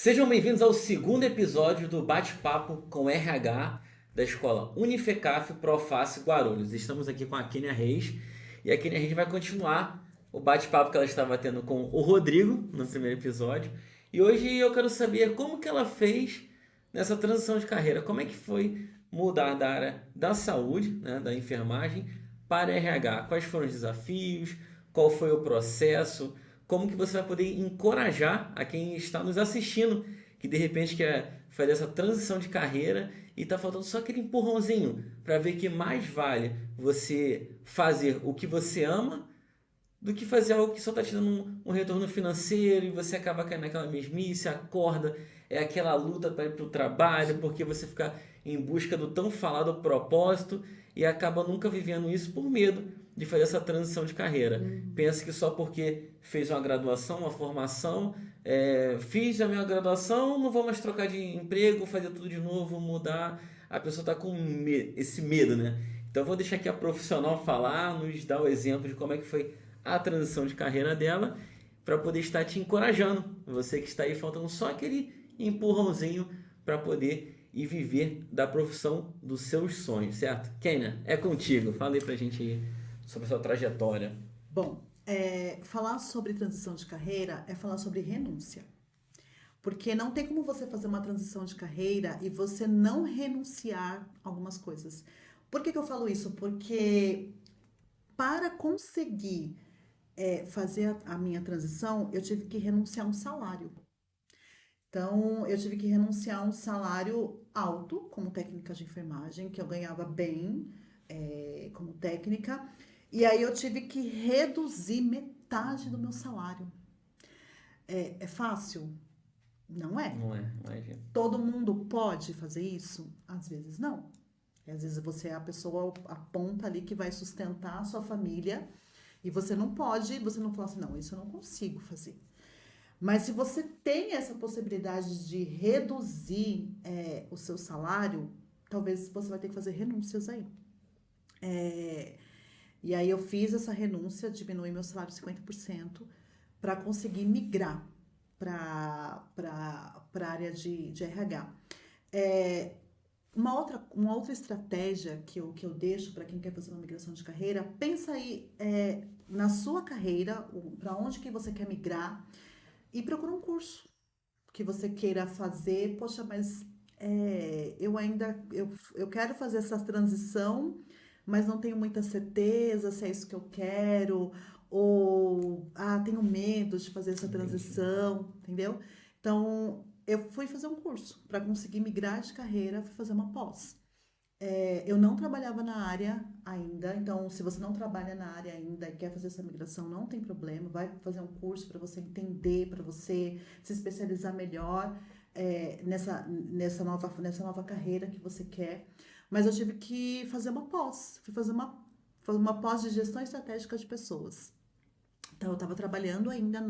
Sejam bem-vindos ao segundo episódio do Bate-Papo com RH da Escola Unifecaf Proface Guarulhos. Estamos aqui com a Kênia Reis e a Kênia Reis vai continuar o bate-papo que ela estava tendo com o Rodrigo no primeiro episódio. E hoje eu quero saber como que ela fez nessa transição de carreira. Como é que foi mudar da área da saúde, né, da enfermagem, para RH? Quais foram os desafios? Qual foi o processo? Como que você vai poder encorajar a quem está nos assistindo, que de repente quer fazer essa transição de carreira e está faltando só aquele empurrãozinho para ver que mais vale você fazer o que você ama do que fazer algo que só está te dando um retorno financeiro e você acaba caindo naquela mesmice, acorda, é aquela luta para ir para o trabalho, porque você fica em busca do tão falado propósito e acaba nunca vivendo isso por medo de fazer essa transição de carreira. Pensa que só porque fez uma graduação, uma formação, fiz a minha graduação, não vou mais trocar de emprego, fazer tudo de novo, mudar. A pessoa está com esse medo, né? Então eu vou deixar aqui a profissional falar, nos dar o exemplo de como é que foi a transição de carreira dela, para poder estar te encorajando. Você que está aí faltando só aquele empurrãozinho para poder ir viver da profissão dos seus sonhos, certo? Kênia, é contigo. Fala aí pra gente aí sobre a sua trajetória. Bom, falar sobre transição de carreira é falar sobre renúncia. Porque não tem como você fazer uma transição de carreira e você não renunciar a algumas coisas. Por que que eu falo isso? Porque para conseguir fazer a minha transição, eu tive que renunciar a um salário. Então, eu tive que renunciar a um salário alto como técnica de enfermagem, que eu ganhava bem como técnica, e aí eu tive que reduzir metade do meu salário. É fácil? Não é. Não é? Imagina. Todo mundo pode fazer isso? Às vezes não. E às vezes você é a pessoa, a ponta ali que vai sustentar a sua família e você não fala assim, não, isso eu não consigo fazer. Mas se você tem essa possibilidade de reduzir o seu salário, talvez você vai ter que fazer renúncias aí. E aí eu fiz essa renúncia, diminui meu salário 50% para conseguir migrar para a área de RH. É, uma outra estratégia que eu deixo para quem quer fazer uma migração de carreira, pensa aí na sua carreira, para onde que você quer migrar e procura um curso que você queira fazer. Poxa, mas eu quero fazer essa transição, mas não tenho muita certeza se é isso que eu quero, ou tenho medo de fazer essa Entendi. transição, entendeu? Então, eu fui fazer um curso para conseguir migrar de carreira, fui fazer uma pós. Eu não trabalhava na área ainda, então se você não trabalha na área ainda e quer fazer essa migração, não tem problema, vai fazer um curso para você entender, para você se especializar melhor nessa nova carreira que você quer. Mas eu tive que fazer uma pós, fui fazer uma pós de gestão estratégica de pessoas. Então, eu estava trabalhando ainda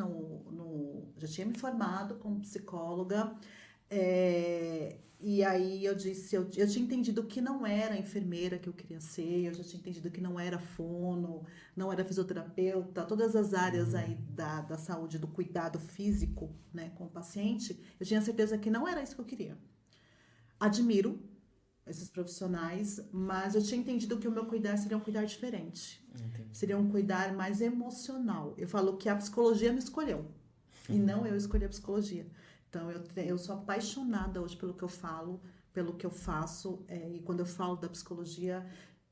já tinha me formado como psicóloga, e aí eu tinha entendido que não era a enfermeira que eu queria ser, eu já tinha entendido que não era fono, não era fisioterapeuta, todas as áreas aí da saúde, do cuidado físico, né, com o paciente, eu tinha certeza que não era isso que eu queria. Admiro esses profissionais, mas eu tinha entendido que o meu cuidar seria um cuidar diferente. Entendi. Seria um cuidar mais emocional. Eu falo que a psicologia me escolheu e não eu escolhi a psicologia. Então eu sou apaixonada hoje pelo que eu falo, pelo que eu faço, e quando eu falo da psicologia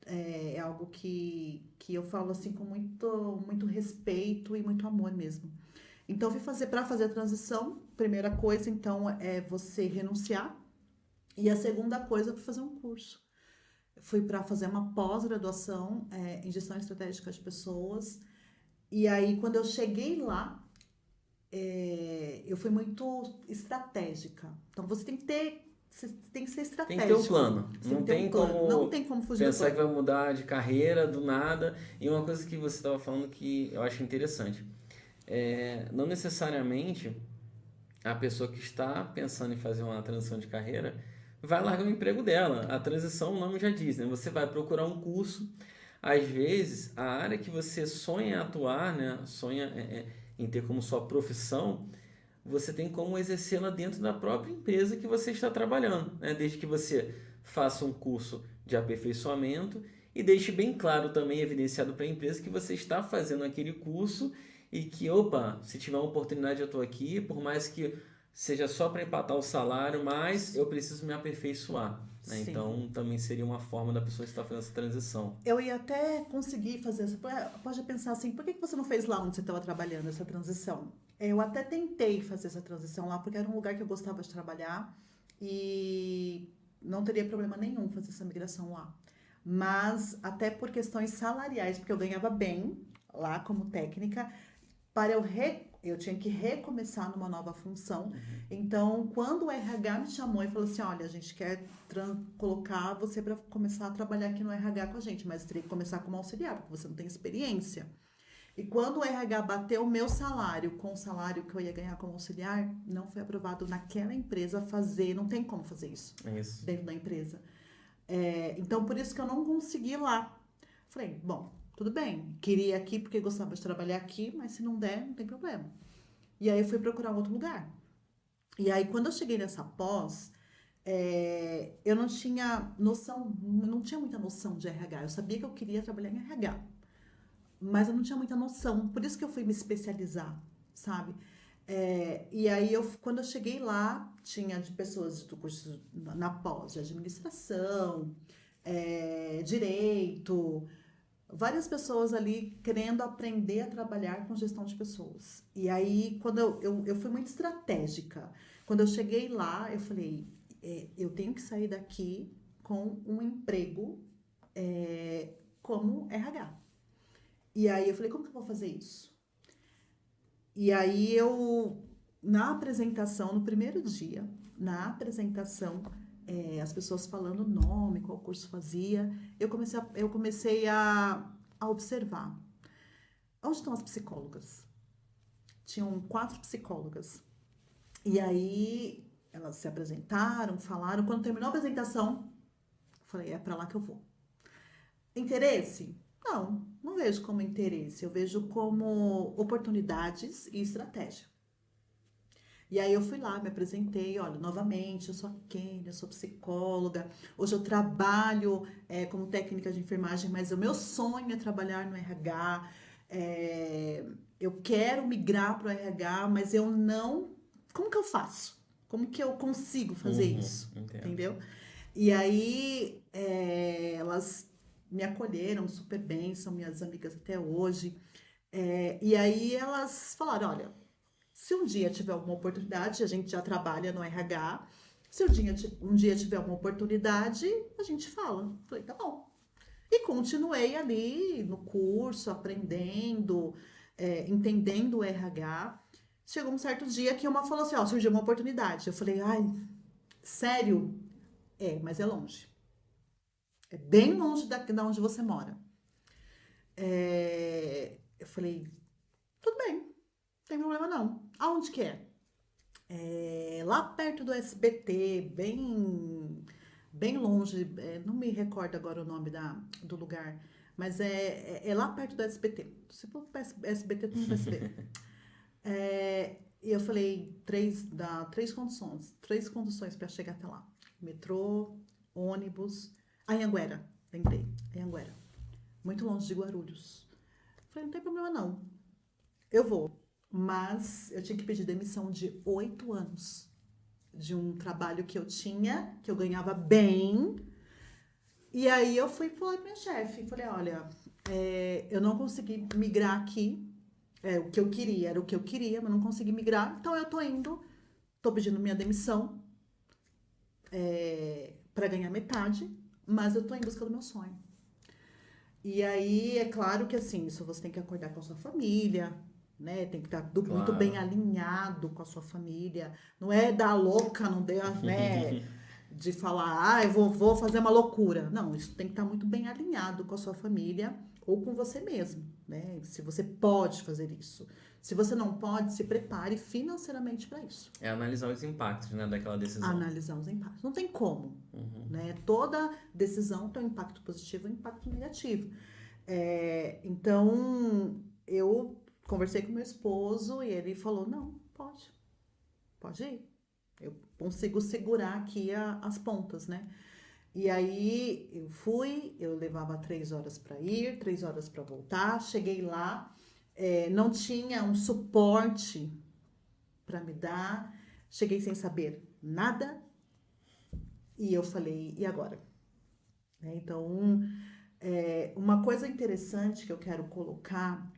é algo que eu falo assim com muito respeito e muito amor mesmo. Então eu fui fazer para fazer a transição. Primeira coisa, então, é você renunciar, e a segunda coisa foi fazer um curso. Fui para fazer uma pós-graduação em gestão estratégica de pessoas. E aí, quando eu cheguei lá, eu fui muito estratégica. Então, você tem que ser Tem que ter um estratégico. plano. Você tem Não que ter um tem plano. Não como tem como fugir do pensar que plano. vai mudar de carreira do nada. E uma coisa que você estava falando que eu acho interessante. Não necessariamente a pessoa que está pensando em fazer uma transição de carreira vai largar o emprego dela. A transição, o nome já diz, né? Você vai procurar um curso. Às vezes, a área que você sonha em atuar, né? Sonha em ter como sua profissão, você tem como exercê-la dentro da própria empresa que você está trabalhando, né? Desde que você faça um curso de aperfeiçoamento e deixe bem claro também, evidenciado para a empresa, que você está fazendo aquele curso e que, opa, se tiver uma oportunidade eu estou aqui, por mais que seja só para empatar o salário, mas eu preciso me aperfeiçoar, né? Sim. Então, também seria uma forma da pessoa estar fazendo essa transição. Eu ia até conseguir fazer essa. Pode pensar assim, por que que você não fez lá onde você estava trabalhando essa transição? Eu até tentei fazer essa transição lá, porque era um lugar que eu gostava de trabalhar e não teria problema nenhum fazer essa migração lá. Mas até por questões salariais, porque eu ganhava bem lá como técnica, eu tinha que recomeçar numa nova função. Então, quando o RH me chamou e falou assim: olha, a gente quer colocar você para começar a trabalhar aqui no RH com a gente, mas teria que começar como auxiliar, porque você não tem experiência. E quando o RH bateu o meu salário com o salário que eu ia ganhar como auxiliar, não foi aprovado naquela empresa fazer, não tem como fazer isso É isso. dentro da empresa. Então, por isso que eu não consegui ir lá. Falei, bom, tudo bem, queria ir aqui porque gostava de trabalhar aqui, mas se não der, não tem problema. E aí eu fui procurar um outro lugar. E aí, quando eu cheguei nessa pós, eu não tinha noção, não tinha muita noção de RH. Eu sabia que eu queria trabalhar em RH, mas eu não tinha muita noção. Por isso que eu fui me especializar, sabe? E aí, quando eu cheguei lá, tinha de pessoas do curso na pós de administração, direito, várias pessoas ali querendo aprender a trabalhar com gestão de pessoas. E aí, quando eu fui muito estratégica. Quando eu cheguei lá, eu falei, eu tenho que sair daqui com um emprego como RH. E aí eu falei, como que eu vou fazer isso? E aí na apresentação, no primeiro dia, na apresentação, as pessoas falando o nome, qual curso fazia, eu comecei a observar. Onde estão as psicólogas? Tinham 4 psicólogas. E aí elas se apresentaram, falaram. Quando terminou a apresentação, eu falei, é para lá que eu vou. Interesse? Não, não vejo como interesse. Eu vejo como oportunidades e estratégia. E aí eu fui lá, me apresentei, olha, novamente, eu sou a Kênia, eu sou psicóloga, hoje eu trabalho como técnica de enfermagem, mas o meu sonho é trabalhar no RH, eu quero migrar para o RH, mas eu não... Como que eu faço? Como que eu consigo fazer isso? Entendo. Entendeu? E aí elas me acolheram super bem, são minhas amigas até hoje. E aí elas falaram, olha, se um dia tiver alguma oportunidade, a gente já trabalha no RH. Se um dia tiver uma oportunidade, a gente fala. Falei, tá bom. E continuei ali no curso, aprendendo, entendendo o RH. Chegou um certo dia que uma falou assim, ó, surgiu uma oportunidade. Eu falei, ai, sério? Mas é longe. É bem longe da onde você mora. Eu falei, tudo bem, não tem problema não. Aonde que é? Lá perto do SBT, bem longe, não me recordo agora o nome do lugar, mas é lá perto do SBT. Se for para SBT, tu não vai se ver. E eu falei, dá três condições para chegar até lá. Metrô, ônibus, Anhanguera, lembrei, Anhanguera. Muito longe de Guarulhos. Falei, não tem problema não, eu vou. Mas eu tinha que pedir demissão de 8 anos de um trabalho que eu tinha, que eu ganhava bem. E aí eu fui falar com minha chefe, falei, olha, eu não consegui migrar aqui, o que eu queria era o que eu queria, mas não consegui migrar, então eu tô pedindo minha demissão para ganhar metade, mas eu tô em busca do meu sonho. E aí, é claro que assim, isso você tem que acordar com a sua família, né? Tem que estar muito bem Claro. alinhado com a sua família. Não é dar louca, não der, né? De falar, eu vou fazer uma loucura. Não, isso tem que estar muito bem alinhado com a sua família ou com você mesmo, né? Se você pode fazer isso. Se você não pode, se prepare financeiramente para isso. É analisar os impactos, né, daquela decisão. Analisar os impactos. Não tem como, né? Toda decisão tem um impacto positivo e um impacto negativo. Então, eu conversei com meu esposo e ele falou, não, pode. Pode ir. Eu consigo segurar aqui as pontas, né? E aí eu fui, eu levava 3 horas para ir, 3 horas para voltar. Cheguei lá, não tinha um suporte para me dar. Cheguei sem saber nada e eu falei, e agora? Então, uma coisa interessante que eu quero colocar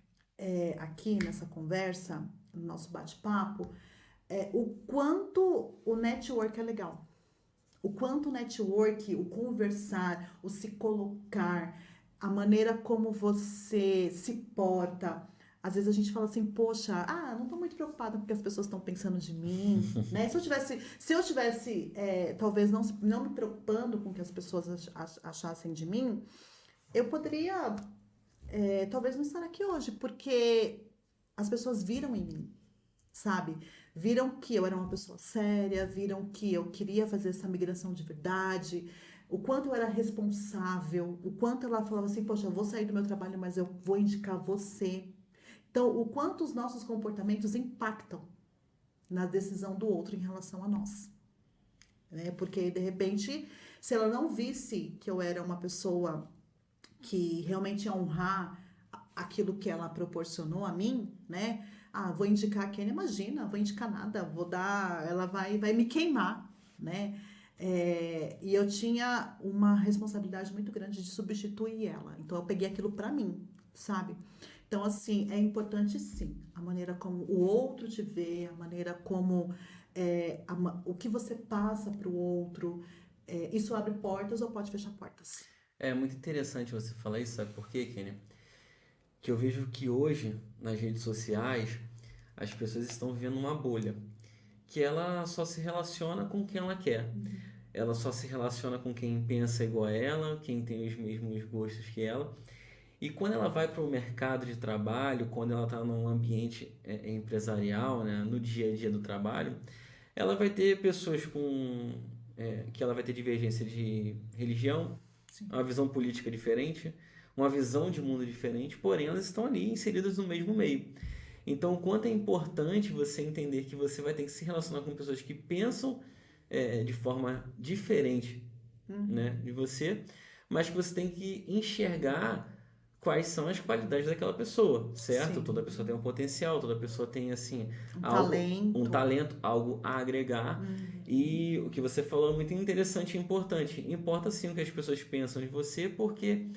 aqui nessa conversa, no nosso bate-papo, é o quanto o network é legal. O quanto o network, o conversar, o se colocar, a maneira como você se porta. Às vezes a gente fala assim, poxa, não estou muito preocupada porque as pessoas estão pensando de mim, né? Se eu tivesse talvez não me preocupando com o que as pessoas achassem de mim, eu poderia talvez não estar aqui hoje, porque as pessoas viram em mim, sabe? Viram que eu era uma pessoa séria, viram que eu queria fazer essa migração de verdade, o quanto eu era responsável, o quanto ela falava assim, poxa, eu vou sair do meu trabalho, mas eu vou indicar você. Então, o quanto os nossos comportamentos impactam na decisão do outro em relação a nós, né? Porque, de repente, se ela não visse que eu era uma pessoa que realmente ia honrar aquilo que ela proporcionou a mim, né? Vou indicar a Kênia, imagina, vou indicar nada, vou dar, ela vai me queimar, né? E eu tinha uma responsabilidade muito grande de substituir ela, então eu peguei aquilo pra mim, sabe? Então, assim, é importante sim, a maneira como o outro te vê, a maneira como o que você passa pro outro, isso abre portas ou pode fechar portas. É muito interessante você falar isso, sabe por quê, Kenia? Que eu vejo que hoje, nas redes sociais, as pessoas estão vivendo uma bolha, que ela só se relaciona com quem ela quer. Ela só se relaciona com quem pensa igual a ela, quem tem os mesmos gostos que ela. E quando ela vai para o mercado de trabalho, quando ela está num ambiente empresarial, né, no dia a dia do trabalho, ela vai ter pessoas que ela vai ter divergência de religião, Sim. uma visão política diferente, uma visão de mundo diferente, porém elas estão ali inseridas no mesmo meio. Então, o quanto é importante você entender que você vai ter que se relacionar com pessoas que pensam de forma diferente, né, de você, mas que você tem que enxergar quais são as qualidades daquela pessoa, certo? Sim. Toda pessoa tem um potencial, toda pessoa tem assim Um um talento. talento, algo a agregar. E o que você falou é muito interessante e importante. Importa sim o que as pessoas pensam de você, porque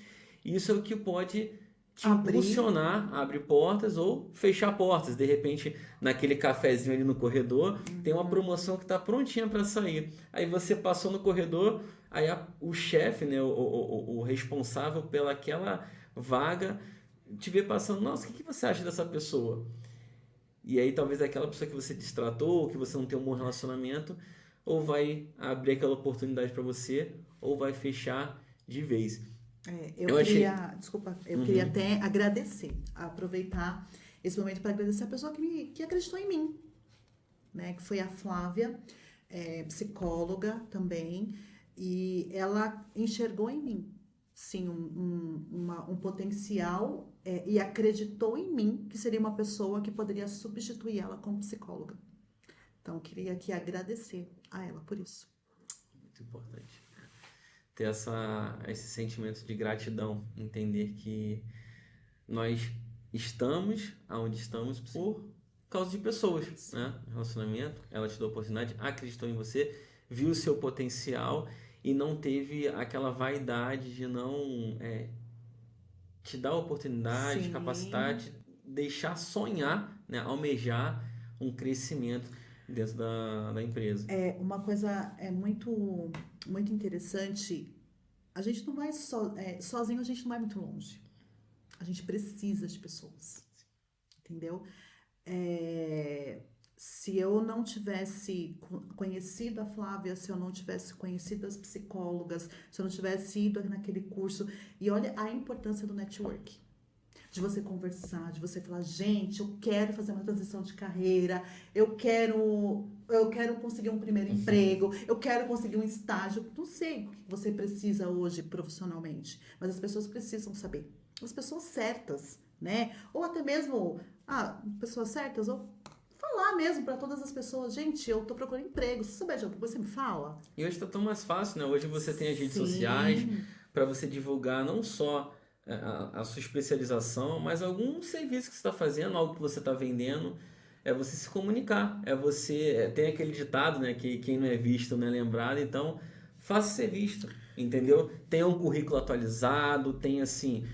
isso é o que pode te Abrir. impulsionar, abrir portas ou fechar portas. De repente, naquele cafezinho ali no corredor, tem uma promoção que está prontinha para sair. Aí você passou no corredor, aí o chefe, né, o responsável pelaquela vaga, te vê passando, nossa, o que você acha dessa pessoa? E aí talvez aquela pessoa que você destratou, ou que você não tem um bom relacionamento, ou vai abrir aquela oportunidade para você, ou vai fechar de vez. Eu Eu achei. queria, desculpa, eu queria Uhum. até agradecer, aproveitar esse momento para agradecer a pessoa que acreditou em mim, né? Que foi a Flávia, psicóloga também, e ela enxergou em mim, sim, um potencial, e acreditou em mim que seria uma pessoa que poderia substituir ela como psicóloga. Então, eu queria aqui agradecer a ela por isso. Muito importante. Ter esse sentimento de gratidão, entender que nós estamos onde estamos por causa de pessoas, né? Relacionamento, ela te deu a oportunidade, acreditou em você, viu o seu potencial e não teve aquela vaidade de não te dar a oportunidade, capacitar, Sim. te deixar sonhar, né? Almejar um crescimento dentro da empresa. Uma coisa muito interessante. A gente não vai sozinho, a gente não vai muito longe. A gente precisa de pessoas, entendeu? Se eu não tivesse conhecido a Flávia, se eu não tivesse conhecido as psicólogas, se eu não tivesse ido naquele curso, e olha a importância do network. De você conversar, de você falar, gente, eu quero fazer uma transição de carreira, eu quero conseguir um primeiro emprego, eu quero conseguir um estágio. Não sei o que você precisa hoje profissionalmente, mas as pessoas precisam saber. As pessoas certas, né? Ou até mesmo, pessoas certas, ou falar mesmo para todas as pessoas, gente, eu tô procurando emprego, se souber de alguma coisa, você me fala. E hoje está tão mais fácil, né? Hoje você tem as redes sociais Sim, para você divulgar não só a sua especialização, mas algum serviço que você está fazendo, algo que você está vendendo. É você se comunicar, tem aquele ditado, né, que quem não é visto não é lembrado, então faça ser visto, entendeu? Tenha um currículo atualizado, tenha assim,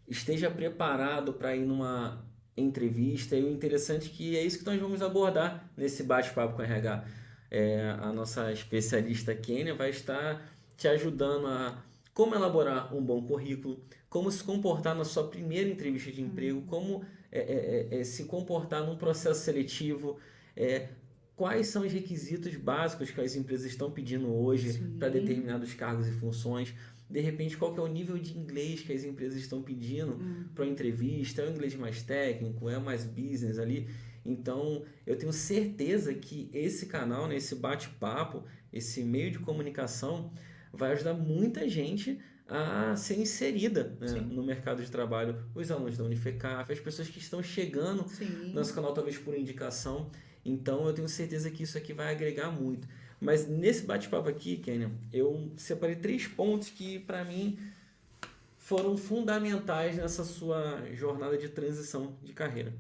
esteja preparado para ir numa entrevista. E o interessante é que é isso que nós vamos abordar nesse bate-papo com a RH. A nossa especialista Kênia vai estar te ajudando a como elaborar um bom currículo, como se comportar na sua primeira entrevista de emprego, como se comportar num processo seletivo, é, quais são os requisitos básicos que as empresas estão pedindo hoje para sim. determinados cargos e funções, de repente qual que é o nível de inglês que as empresas estão pedindo para uma entrevista, é um inglês mais técnico, é mais business ali. Então, eu tenho certeza que esse canal, né, esse bate-papo, esse meio de comunicação vai ajudar muita gente a ser inserida, né, Sim, no mercado de trabalho. Os alunos da Unifecaf, as pessoas que estão chegando no nosso sim. canal talvez por indicação. Então eu tenho certeza que isso aqui vai agregar muito. Mas nesse bate-papo aqui, Kenia, eu separei 3 pontos que para mim foram fundamentais nessa sua jornada de transição de carreira.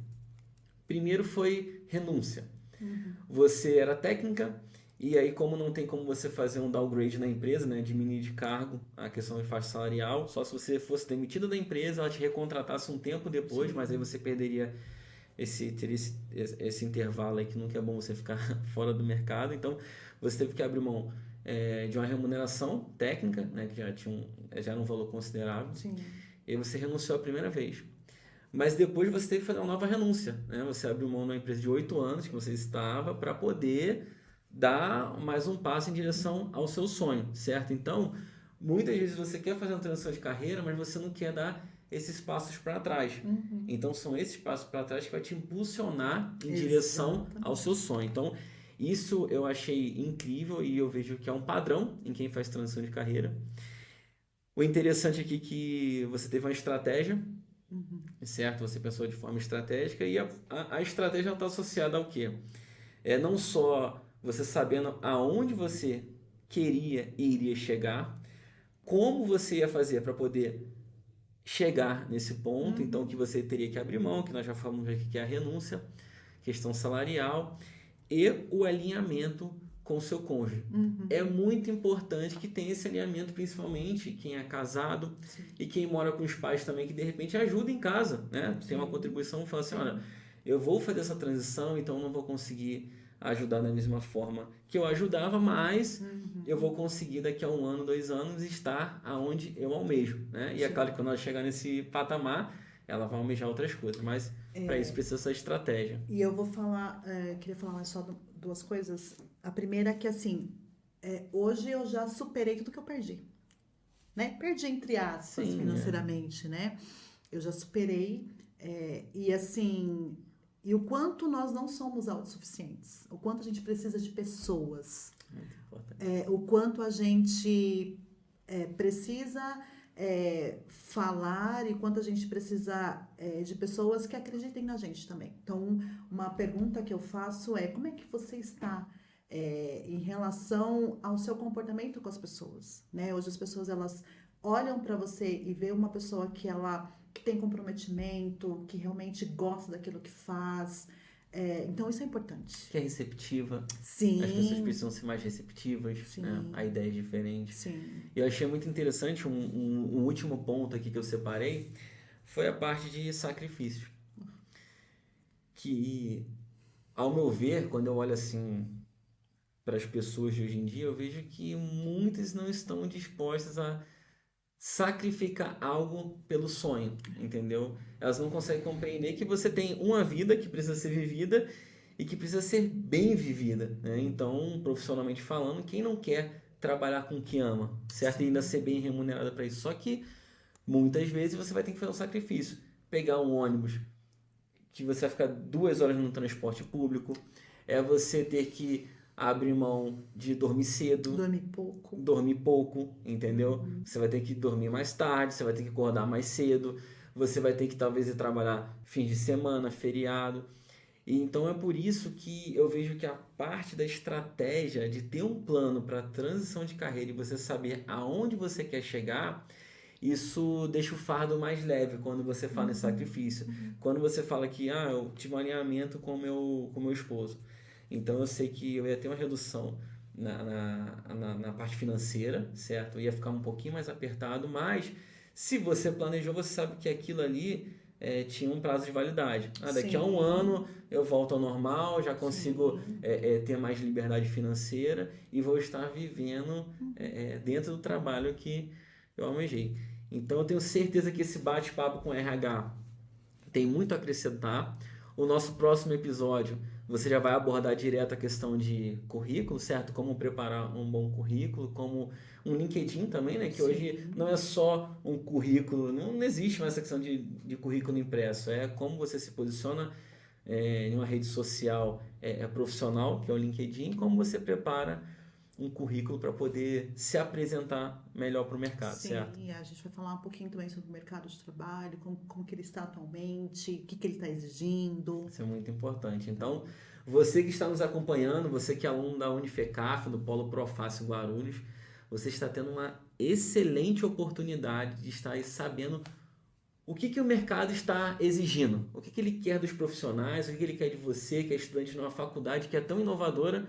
Primeiro foi renúncia. Uhum. Você era técnica, e aí, como não tem como você fazer um downgrade na empresa, né, diminuir de cargo, a questão de faixa salarial, só se você fosse demitido da empresa, ela te recontratasse um tempo depois, mas aí Sim, você perderia teria esse intervalo aí que nunca é bom você ficar fora do mercado. Então, você teve que abrir mão de uma remuneração técnica, né, que já era um valor considerável, sim. e você renunciou a primeira vez. Mas depois você teve que fazer uma nova renúncia, né? Você abriu mão de uma empresa de 8 anos que você estava para poder dar mais um passo em direção ao seu sonho, certo? Então, muitas vezes você quer fazer uma transição de carreira, mas você não quer dar esses passos para trás. Uhum. Então, são esses passos para trás que vai te impulsionar em direção ao seu Exatamente. sonho. Então, isso eu achei incrível e eu vejo que é um padrão em quem faz transição de carreira. O interessante aqui é que você teve uma estratégia, Uhum. certo? Você pensou de forma estratégica e a estratégia está associada ao quê? Não só você sabendo aonde você queria e iria chegar, como você ia fazer para poder chegar nesse ponto, então que Uhum. você teria que abrir mão, que nós já falamos aqui que é a renúncia, questão salarial e o alinhamento com o seu cônjuge. É Uhum. muito importante que tenha esse alinhamento, principalmente quem é casado Sim, e quem mora com os pais também, que de repente ajuda em casa, né? Tem uma sim, contribuição, fala assim, olha, sim, eu vou fazer essa transição, então não vou conseguir ajudar da mesma forma que eu ajudava, mas eu vou uhum. conseguir daqui a 1 ano, 2 anos estar aonde eu almejo, né? E é claro que Sim. quando ela chegar nesse patamar, ela vai almejar outras coisas, mas para isso precisa essa estratégia. E eu vou falar, queria falar mais só duas coisas. A primeira é que, assim, hoje eu já superei tudo que eu perdi, né? Perdi, entre aspas, Sim, financeiramente, né? Eu já superei, e assim, e o quanto nós não somos autossuficientes, o quanto a gente precisa de pessoas, muito importante. o quanto a gente precisa falar e quanto a gente precisa de pessoas que acreditem na gente também. Então, uma pergunta que eu faço é: como é que você está em relação ao seu comportamento com as pessoas? Né? Hoje as pessoas elas olham para você e vê uma pessoa que tem comprometimento, que realmente gosta daquilo que faz. Então, isso é importante. Que é receptiva. As pessoas Sim, precisam ser mais receptivas, né, a sim, ideias diferentes. sim. E eu achei muito interessante um último ponto aqui que eu separei, foi a parte de sacrifícios. Que, ao meu ver, quando eu olho assim para as pessoas de hoje em dia, eu vejo que muitas não estão dispostas a sacrificar algo pelo sonho, entendeu? Elas não conseguem compreender que você tem uma vida que precisa ser vivida e que precisa ser bem vivida, né? Então, profissionalmente falando, quem não quer trabalhar com o que ama, certo? E ainda Sim. ser bem remunerado para isso. Só que muitas vezes você vai ter que fazer um sacrifício, pegar um ônibus que você vai ficar 2 horas no transporte público, é você ter que abrir mão de Dormir pouco. dormir pouco, entendeu? Uhum. Você vai ter que dormir mais tarde, você vai ter que acordar mais cedo, você vai ter que talvez ir trabalhar fim de semana, feriado. E então é por isso que eu vejo que a parte da estratégia de ter um plano para transição de carreira e você saber aonde você quer chegar, isso deixa o fardo mais leve quando você fala em sacrifício. Quando você fala que eu tive um alinhamento com meu esposo, então eu sei que eu ia ter uma redução na parte financeira, certo? Eu ia ficar um pouquinho mais apertado, mas se você planejou, você sabe que aquilo ali tinha um prazo de validade. Daqui a um Sim. ano eu volto ao normal, já consigo Sim. ter mais liberdade financeira e vou estar vivendo dentro do trabalho que eu almejei. Então eu tenho certeza que esse bate-papo com RH tem muito a acrescentar. O nosso próximo episódio, você já vai abordar direto a questão de currículo, certo? Como preparar um bom currículo, como um LinkedIn também, né? Que hoje não é só um currículo, não existe mais essa questão de currículo impresso, é como você se posiciona em uma rede social profissional, que é o LinkedIn, como você prepara um currículo para poder se apresentar melhor para o mercado, certo? Sim, a gente vai falar um pouquinho também sobre o mercado de trabalho, como que ele está atualmente, o que ele está exigindo. Isso é muito importante. Então, você que está nos acompanhando, você que é aluno da Unifecaf, do Polo Profácio Guarulhos, você está tendo uma excelente oportunidade de estar aí sabendo o que o mercado está exigindo, o que ele quer dos profissionais, o que ele quer de você, que é estudante numa faculdade que é tão inovadora,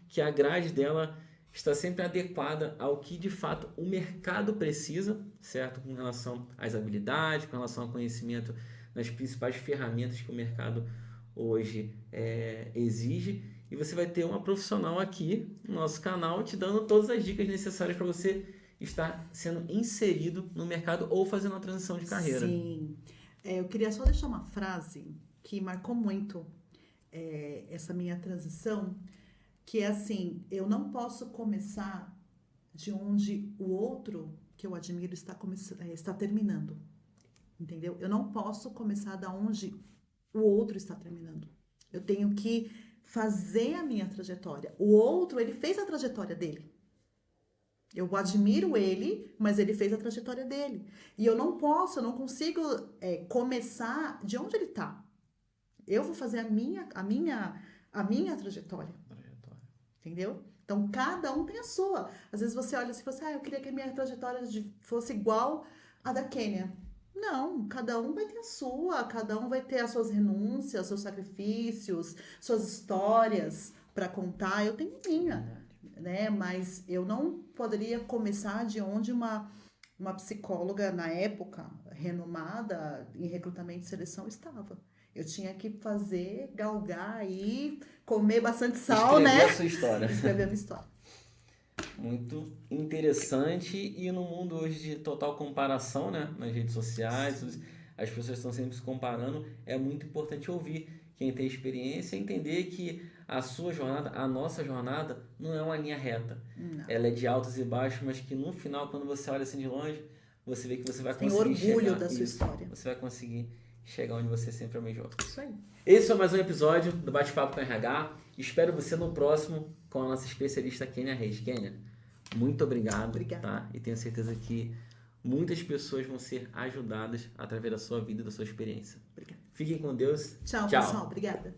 que a grade dela está sempre adequada ao que de fato o mercado precisa, certo? Com relação às habilidades, com relação ao conhecimento nas principais ferramentas que o mercado hoje exige. E você vai ter uma profissional aqui no nosso canal te dando todas as dicas necessárias para você estar sendo inserido no mercado ou fazendo uma transição de carreira. Sim. Eu queria só deixar uma frase que marcou muito essa minha transição, que é assim: eu não posso começar de onde o outro que eu admiro está terminando. Entendeu? Eu não posso começar da onde o outro está terminando. Eu tenho que fazer a minha trajetória. O outro, ele fez a trajetória dele. Eu admiro ele, mas ele fez a trajetória dele. E eu não consigo começar de onde ele está. Eu vou fazer a minha trajetória. Entendeu? Então, cada um tem a sua. Às vezes você olha assim e fala assim, eu queria que a minha trajetória fosse igual à da Kênia. Não, cada um vai ter a sua, cada um vai ter as suas renúncias, seus sacrifícios, suas histórias para contar. Eu tenho minha, né? Mas eu não poderia começar de onde uma psicóloga, na época, renomada em recrutamento e seleção, estava. Eu tinha que galgar e comer bastante sal, Escrever né? a sua história. Escrever a minha história. Muito interessante, e no mundo hoje de total comparação, né, nas redes sociais, as pessoas estão sempre se comparando, é muito importante ouvir quem tem experiência e entender que a sua jornada, a nossa jornada, não é uma linha reta. Não. Ela é de altos e baixos, mas que no final, quando você olha assim de longe, você vê que você vai Tem conseguir orgulho chegar. da sua história. Você vai conseguir chegar onde você sempre almejou. Isso aí. Esse foi mais um episódio do Bate-Papo com RH. Espero você no próximo com a nossa especialista Kênia Reis. Kênia, muito obrigado. Obrigada. Tá? E tenho certeza que muitas pessoas vão ser ajudadas através da sua vida e da sua experiência. Obrigada. Fiquem com Deus. Tchau, pessoal. Obrigada.